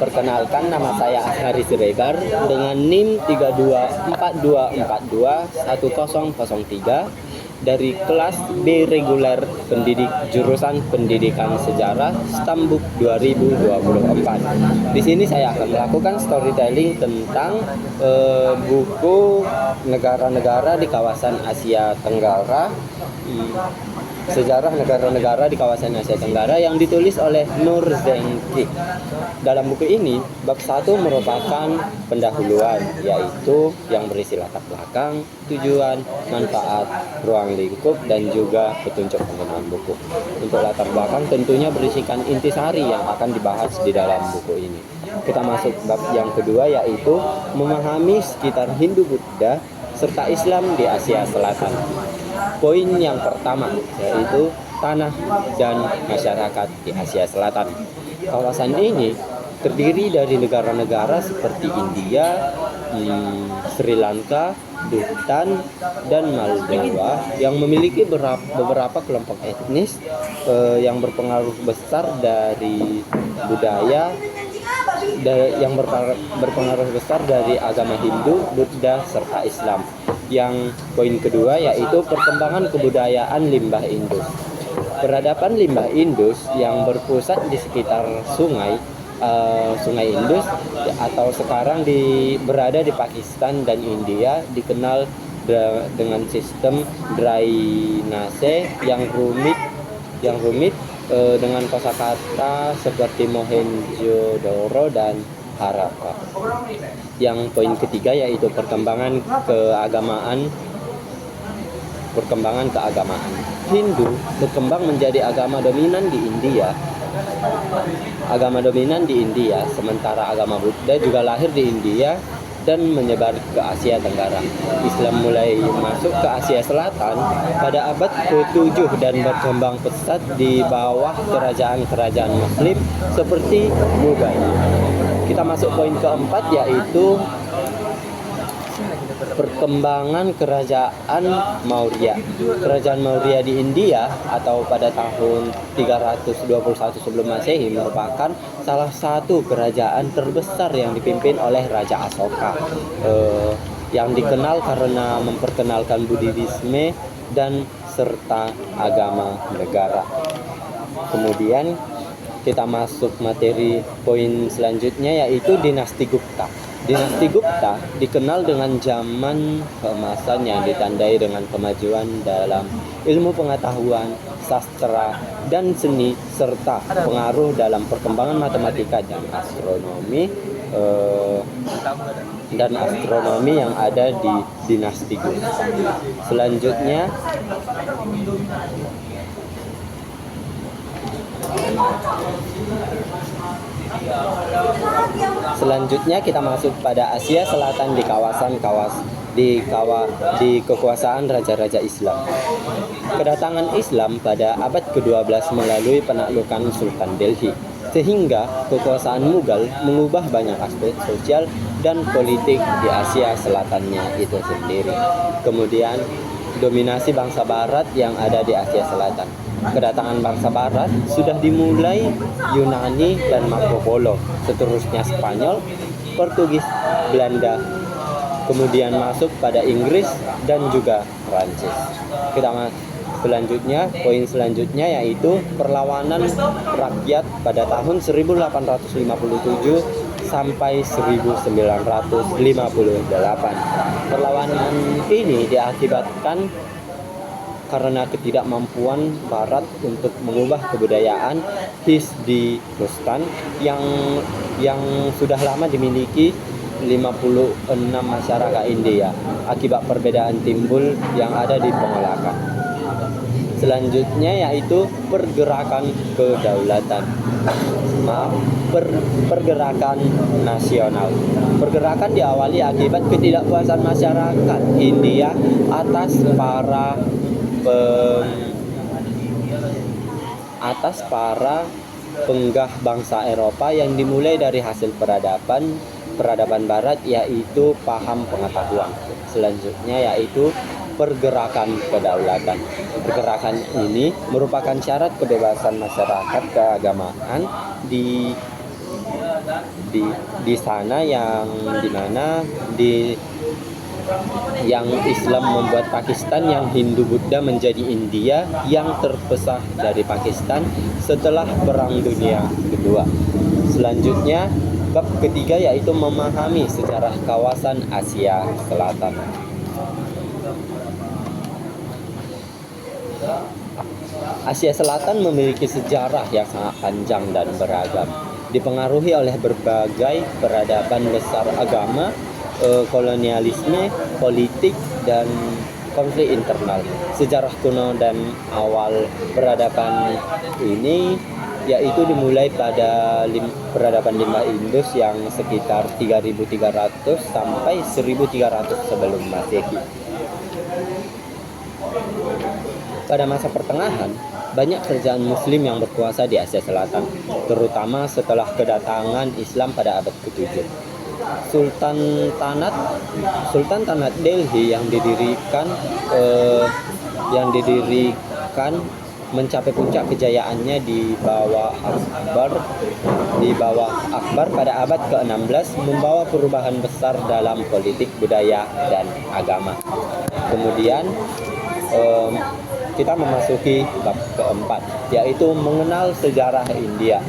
Perkenalkan, nama saya Ashari Siregar dengan NIM 3242421003 dari kelas B reguler pendidik jurusan Pendidikan Sejarah Stambuk 2024. Di sini saya akan melakukan storytelling tentang buku negara-negara di kawasan Asia Tenggara, sejarah negara-negara di kawasan Asia Tenggara yang ditulis oleh Nur Zengki. Dalam buku ini, bab 1 merupakan pendahuluan, yaitu yang berisi latar belakang, tujuan, manfaat, ruang lingkup, dan juga petunjuk penggunaan buku. Untuk latar belakang tentunya berisikan intisari yang akan dibahas di dalam buku ini. Kita masuk bab yang kedua, yaitu memahami sekitar Hindu-Buddha serta Islam di Asia Selatan. Poin yang pertama yaitu tanah dan masyarakat di Asia Selatan. Kawasan ini terdiri dari negara-negara seperti India, Sri Lanka, Bhutan, dan Moldova yang memiliki beberapa kelompok etnis yang berpengaruh besar dari budaya yang berpengaruh besar dari agama Hindu, Buddha, serta Islam. Yang poin kedua yaitu perkembangan kebudayaan limbah Indus. Peradaban limbah Indus yang berpusat di sekitar Sungai Indus atau sekarang berada di Pakistan dan India dikenal dengan sistem drainase yang rumit dengan kosakata seperti Mohenjo-daro dan Harappa. Yang poin ketiga yaitu perkembangan keagamaan. Hindu berkembang menjadi agama dominan di India. Sementara agama Buddha juga lahir di India dan menyebar ke Asia Tenggara. Islam mulai masuk ke Asia Selatan pada abad ke-7 dan berkembang pesat di bawah kerajaan-kerajaan Muslim seperti Mughal. Kita masuk poin keempat yaitu perkembangan kerajaan Maurya. Kerajaan Maurya di India atau pada tahun 321 sebelum Masehi merupakan salah satu kerajaan terbesar yang dipimpin oleh Raja Asoka, yang dikenal karena memperkenalkan Buddhisme dan serta agama negara. Kemudian kita masuk materi poin selanjutnya yaitu dinasti Gupta. Dinasti Gupta dikenal dengan zaman keemasan yang ditandai dengan kemajuan dalam ilmu pengetahuan, sastra, dan seni, serta pengaruh dalam perkembangan matematika dan astronomi yang ada di dinasti Gupta. Selanjutnya kita masuk pada Asia Selatan di kekuasaan raja-raja Islam. Kedatangan Islam pada abad ke-12 melalui penaklukan Sultan Delhi, sehingga kekuasaan Mughal mengubah banyak aspek sosial dan politik di Asia Selatannya itu sendiri. Kemudian dominasi bangsa Barat yang ada di Asia Selatan. Kedatangan bangsa Barat sudah dimulai Yunani dan Marco Polo, seterusnya Spanyol, Portugis, Belanda, kemudian masuk pada Inggris dan juga Prancis. Poin selanjutnya yaitu perlawanan rakyat pada tahun 1857 sampai 1958. Perlawanan ini diakibatkan karena ketidakmampuan Barat untuk mengubah kebudayaan Hizdi-Bostan yang sudah lama dimiliki 56 masyarakat India. Akibat perbedaan timbul yang ada di pengolakan. Selanjutnya yaitu pergerakan nasional. Pergerakan diawali akibat ketidakpuasan masyarakat India atas para penggah bangsa Eropa yang dimulai dari hasil peradaban Barat, yaitu paham pengetahuan. Selanjutnya yaitu pergerakan kedaulatan. Pergerakan ini merupakan syarat kebebasan masyarakat keagamaan di di sana yang dimana yang Islam membuat Pakistan, yang Hindu Buddha menjadi India yang terpisah dari Pakistan setelah Perang Dunia Kedua. Selanjutnya bab ketiga yaitu memahami sejarah kawasan Asia Selatan. Asia Selatan memiliki sejarah yang sangat panjang dan beragam, dipengaruhi oleh berbagai peradaban besar agama, kolonialisme, politik, dan konflik internal. Sejarah kuno dan awal peradaban ini yaitu dimulai pada peradaban limbah Indus yang sekitar 3300 sampai 1300 sebelum Masehi. Pada masa pertengahan, banyak kerajaan muslim yang berkuasa di Asia Selatan, terutama setelah kedatangan Islam pada abad ke-7. Sultan Tanat Delhi yang didirikan mencapai puncak kejayaannya di bawah Akbar pada abad ke-16, membawa perubahan besar dalam politik, budaya, dan agama. Kemudian kita memasuki bab keempat, yaitu mengenal sejarah India.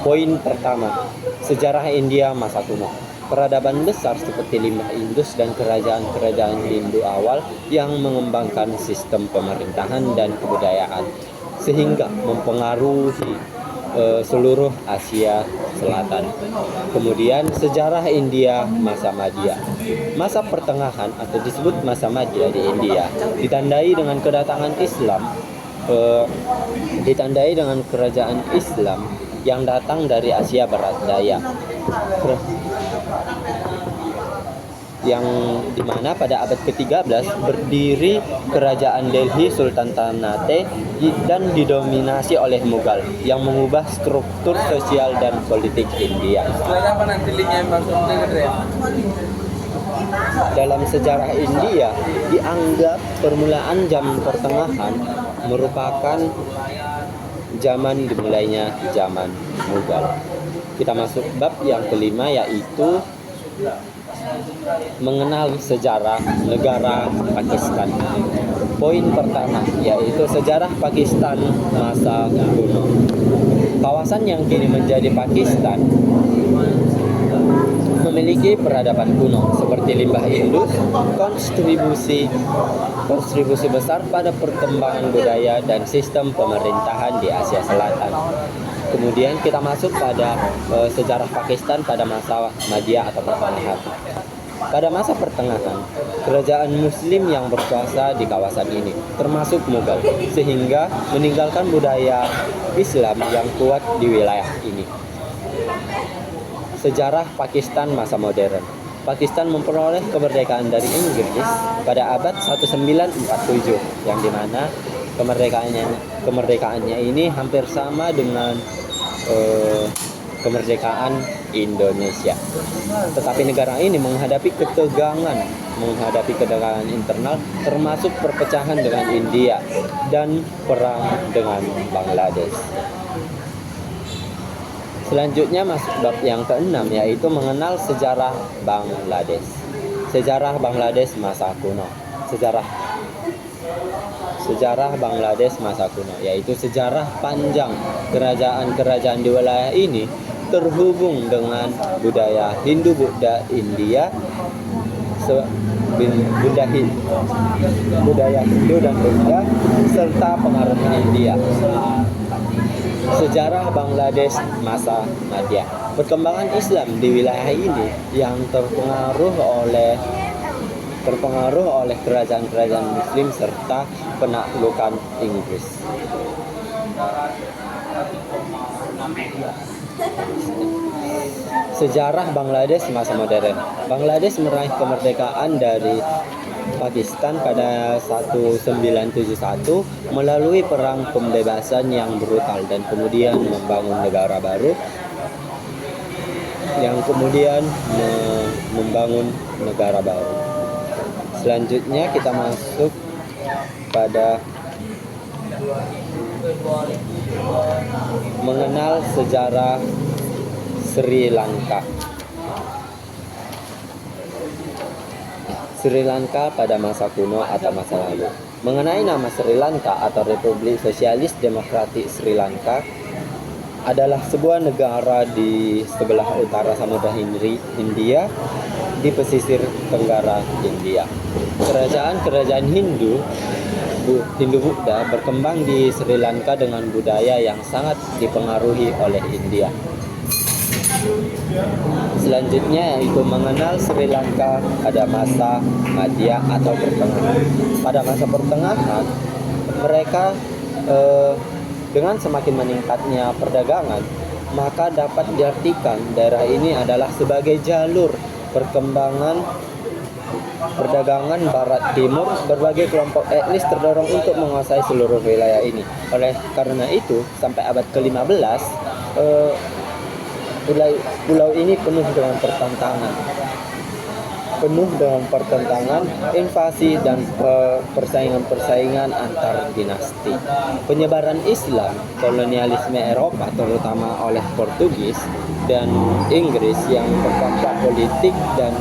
Poin pertama, sejarah India masa kuno. Peradaban besar seperti limbah Indus dan kerajaan-kerajaan Hindu awal yang mengembangkan sistem pemerintahan dan kebudayaan sehingga mempengaruhi seluruh Asia Selatan. Kemudian sejarah India masa Madhya. Masa pertengahan atau disebut masa Madhya di India ditandai dengan kedatangan Islam, ditandai dengan kerajaan Islam yang datang dari Asia Barat Daya, yang dimana pada abad ke-13 berdiri kerajaan Delhi Sultan Tanate dan didominasi oleh Mughal yang mengubah struktur sosial dan politik India. Dalam sejarah India dianggap permulaan zaman pertengahan merupakan zaman dimulainya zaman Mughal. Kita masuk bab yang kelima, yaitu mengenal sejarah negara Pakistan. Poin pertama yaitu sejarah Pakistan masa kuno. Kawasan yang kini menjadi Pakistan memiliki peradaban kuno seperti limbah Indus, kontribusi besar pada perkembangan budaya dan sistem pemerintahan di Asia Selatan. Kemudian kita masuk pada sejarah Pakistan pada masa Madhya atau pertengahan. Pada masa pertengahan, kerajaan muslim yang berkuasa di kawasan ini, termasuk Mughal, sehingga meninggalkan budaya Islam yang kuat di wilayah ini. Sejarah Pakistan masa modern. Pakistan memperoleh kemerdekaan dari Inggris pada abad 1947, yang dimana kemerdekaannya ini hampir sama dengan kemerdekaan Indonesia. Tetapi negara ini menghadapi ketegangan internal, termasuk perpecahan dengan India dan perang dengan Bangladesh. Selanjutnya masuk bab yang ke-6, yaitu mengenal sejarah Bangladesh. Sejarah Bangladesh masa kuno. Sejarah Bangladesh masa kuno yaitu sejarah panjang kerajaan-kerajaan di wilayah ini terhubung dengan budaya Hindu Buddha India, budaya Hindu dan Buddha serta pengaruh India. Sejarah Bangladesh masa Madhya. Perkembangan Islam di wilayah ini yang terpengaruh oleh kerajaan-kerajaan muslim serta penaklukan Inggris. Sejarah Bangladesh masa modern. Bangladesh meraih kemerdekaan dari Pakistan pada 1971 melalui perang pembebasan yang brutal dan kemudian membangun negara baru Selanjutnya kita masuk pada mengenal sejarah Sri Lanka. Sri Lanka pada masa kuno atau masa lalu. Mengenai nama Sri Lanka atau Republik Sosialis Demokratik Sri Lanka adalah sebuah negara di sebelah utara Samudra Hindia di pesisir tenggara India. Kerajaan Hindu Buddha berkembang di Sri Lanka dengan budaya yang sangat dipengaruhi oleh India. Selanjutnya yaitu mengenal Sri Lanka pada masa Madya atau pertengahan. Pada masa pertengahan mereka dengan semakin meningkatnya perdagangan, maka dapat diartikan daerah ini adalah sebagai jalur perkembangan perdagangan barat timur. Berbagai kelompok etnis terdorong untuk menguasai seluruh wilayah ini. Oleh karena itu, sampai abad ke-15 pulau ini penuh dengan pertentangan, invasi dan persaingan antar dinasti. Penyebaran Islam, kolonialisme Eropa terutama oleh Portugis dan Inggris yang berdampak politik dan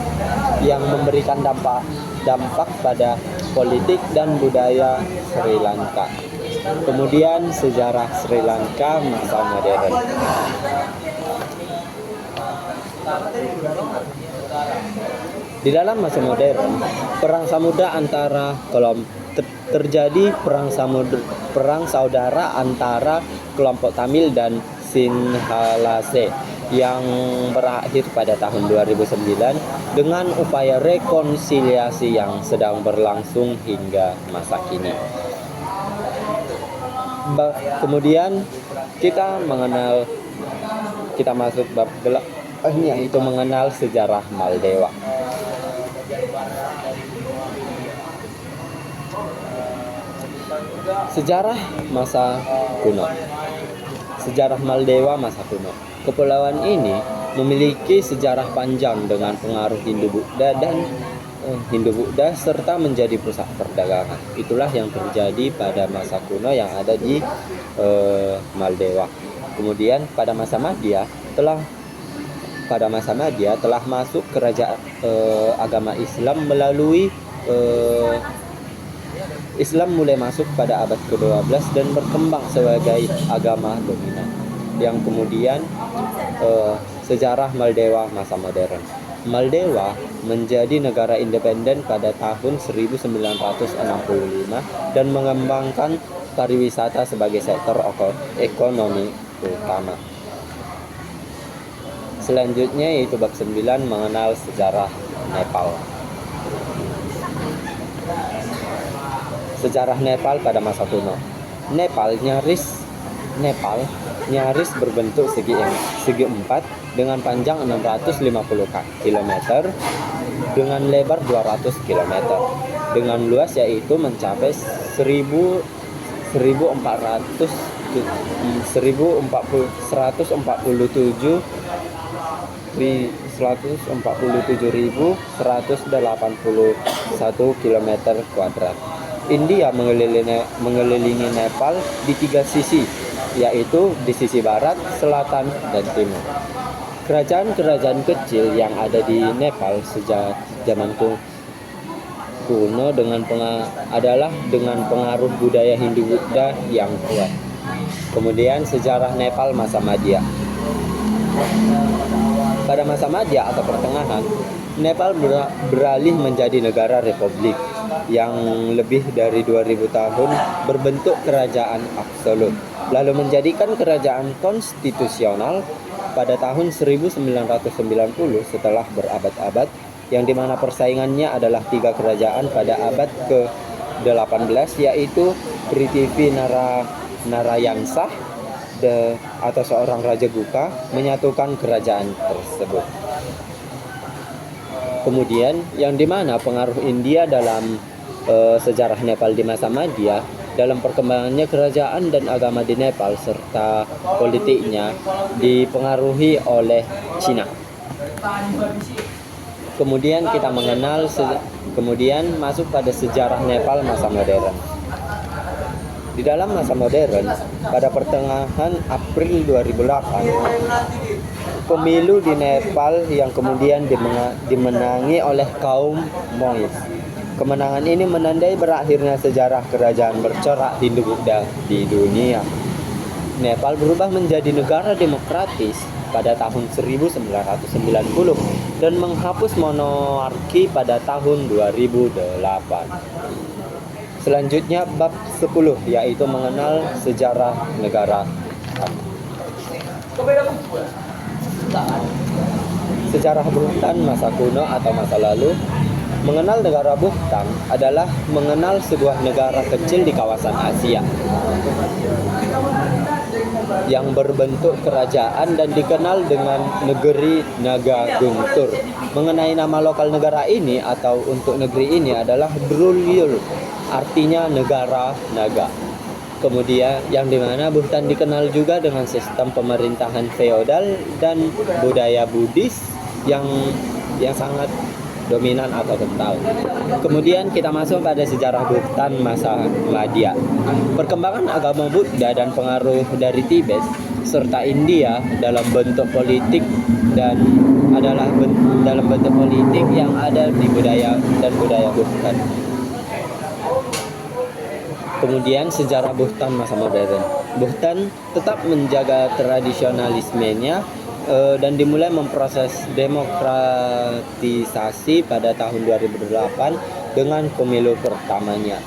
yang memberikan dampak pada politik dan budaya Sri Lanka. Kemudian sejarah Sri Lanka masa modern. Di dalam masa modern, perang samudra antara terjadi perang saudara antara kelompok Tamil dan Sinhalese yang berakhir pada tahun 2009 dengan upaya rekonsiliasi yang sedang berlangsung hingga masa kini. Kemudian kita masuk bab yaitu mengenal sejarah Maldewa. Sejarah masa kuno. Sejarah Maldewa masa kuno. Kepulauan ini memiliki sejarah panjang dengan pengaruh Hindu Buddha serta menjadi pusat perdagangan. Itulah yang terjadi pada masa kuno yang ada di Maldewa. Kemudian pada masa Madya telah masuk kerajaan agama Islam melalui Islam mulai masuk pada abad ke-12 dan berkembang sebagai agama dominan. Yang kemudian sejarah Maldewa masa modern. Maldewa menjadi negara independen pada tahun 1965 dan mengembangkan pariwisata sebagai sektor ekonomi utama. Selanjutnya yaitu bab 9 mengenal sejarah Nepal. Sejarah Nepal pada masa kuno. Nepal nyaris berbentuk segi empat dengan panjang 650 km dengan lebar 200 km dengan luas yaitu mencapai 147.181 km kuadrat. India mengelilingi Nepal di 3 sisi, yaitu di sisi barat, selatan, dan timur. Kerajaan-kerajaan kecil yang ada di Nepal sejak zaman kuno adalah dengan pengaruh budaya Hindu Buddha yang kuat. Kemudian sejarah Nepal masa Madya. Pada masa Madya atau pertengahan, Nepal beralih menjadi negara republik yang lebih dari 2000 tahun berbentuk kerajaan absolut, lalu menjadikan kerajaan konstitusional pada tahun 1990 setelah berabad-abad, yang dimana persaingannya adalah 3 kerajaan pada abad ke-18 yaitu Prithvi Narayansah atau seorang Raja Gupta menyatukan kerajaan tersebut. Kemudian yang dimana pengaruh India dalam sejarah Nepal di masa Madya dalam perkembangannya kerajaan dan agama di Nepal serta politiknya dipengaruhi oleh Cina. Kemudian kita kemudian masuk pada sejarah Nepal masa modern. Di dalam masa modern, pada pertengahan April 2008, pemilu di Nepal yang kemudian dimenangi oleh kaum Mois. Kemenangan ini menandai berakhirnya sejarah kerajaan bercorak di dunia. Nepal berubah menjadi negara demokratis pada tahun 1990 dan menghapus monarki pada tahun 2008. Selanjutnya bab 10 yaitu mengenal sejarah negara. Sejarah Bhutan masa kuno atau masa lalu. Mengenal negara Bhutan adalah mengenal sebuah negara kecil di kawasan Asia yang berbentuk kerajaan dan dikenal dengan negeri Naga Guntur. Mengenai nama lokal negara ini atau untuk negeri ini adalah Drulyul, artinya negara naga. Kemudian yang dimana Bhutan dikenal juga dengan sistem pemerintahan feodal dan budaya Buddhis yang sangat dominan atau kental. Kemudian kita masuk pada sejarah Bhutan masa Madhya. Perkembangan agama Buddha dan pengaruh dari Tibet serta India dalam bentuk politik dan adalah dalam bentuk politik yang ada di budaya Bhutan. Kemudian sejarah Bhutan masa modern. Bhutan tetap menjaga tradisionalismenya dan dimulai memproses demokratisasi pada tahun 2008 dengan pemilu pertamanya.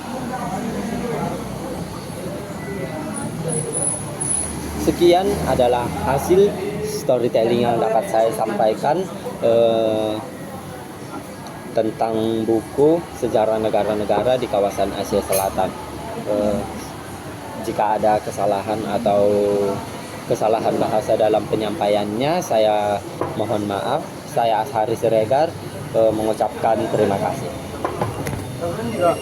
Sekian adalah hasil storytelling yang dapat saya sampaikan tentang buku Sejarah Negara-Negara di Kawasan Asia Selatan. Jika ada kesalahan atau kesalahan bahasa dalam penyampaiannya, saya mohon maaf. Saya Ashari Siregar mengucapkan terima kasih.